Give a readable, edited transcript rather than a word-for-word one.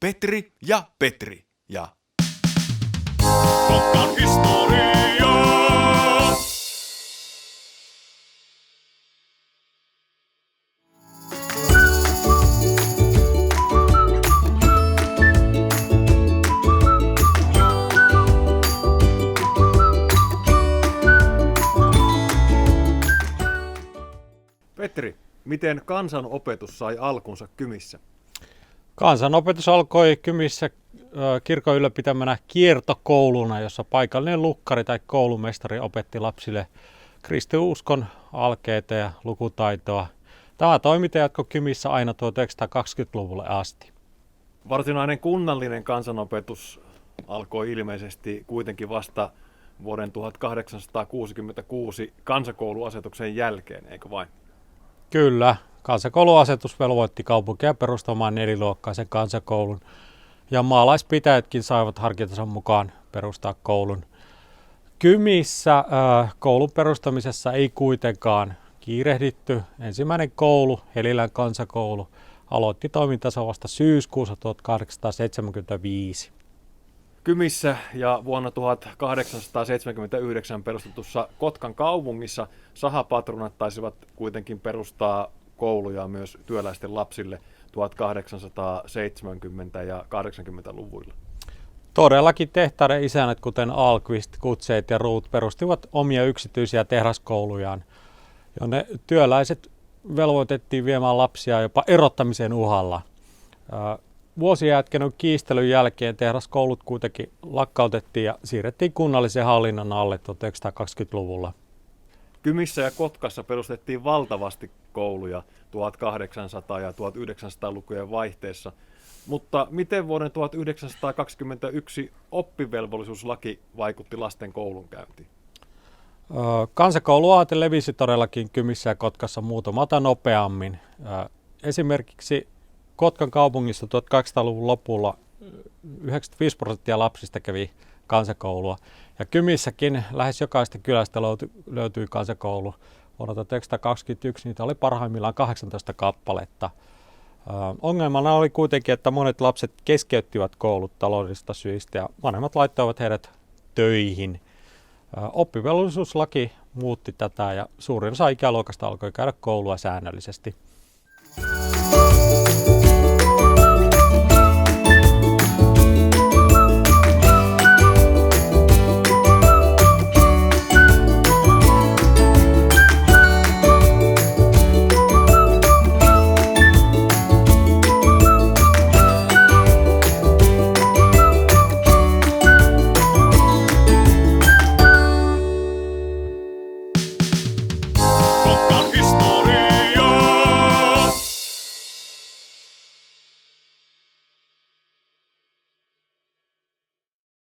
Petri ja Petri ja... Kotkan historia. Petri, miten kansanopetus sai alkunsa Kymissä? Kansanopetus alkoi Kymissä kirkon ylläpitämänä kiertokouluna, jossa paikallinen lukkari tai koulumestari opetti lapsille kristinuskon alkeita ja lukutaitoa. Tämä toiminta jatkoi Kymissä aina 1920-luvulle asti. Varsinainen kunnallinen kansanopetus alkoi ilmeisesti kuitenkin vasta vuoden 1866 kansakouluasetuksen jälkeen, eikö vain? Kyllä, kansakouluasetus velvoitti kaupunkia perustamaan neliluokkaisen kansakoulun ja maalaispitäjätkin saivat harkintansa mukaan perustaa koulun. Kymissä koulun perustamisessa ei kuitenkaan kiirehditty. Ensimmäinen koulu, Helilän kansakoulu, aloitti toimintansa vasta syyskuussa 1875. Kymissä ja vuonna 1879 perustetussa Kotkan kaupungissa sahapatronat taisivat kuitenkin perustaa kouluja myös työläisten lapsille 1870- ja 80-luvuilla. Todellakin tehtaiden isännät, kuten Alqvist, Kutseet ja Ruut, perustivat omia yksityisiä tehdaskoulujaan, jonne työläiset velvoitettiin viemään lapsia jopa erottamisen uhalla. Vuosien jatkenut kiistelyn jälkeen tehdaskoulut kuitenkin lakkautettiin ja siirrettiin kunnallisen hallinnon alle 1920-luvulla. Kymissä ja Kotkassa perustettiin valtavasti kouluja 1800- ja 1900-lukujen vaihteessa, mutta miten vuoden 1921 oppivelvollisuuslaki vaikutti lasten koulunkäyntiin? Kansakouluaate levisi todellakin Kymissä ja Kotkassa muutamata nopeammin. Esimerkiksi Kotkan kaupungissa 1800-luvun lopulla 95% lapsista kävi kansakoulua. Ja Kymissäkin lähes jokaista kylästä löytyi kansakoulu. Vuonna 1921 niitä oli parhaimmillaan 18 kappaletta. Ongelmana oli kuitenkin, että monet lapset keskeyttivät koulut taloudellisista syistä ja vanhemmat laittoivat heidät töihin. Oppivelvollisuuslaki muutti tätä ja suurin osa ikäluokasta alkoi käydä koulua säännöllisesti. Kotkan historia.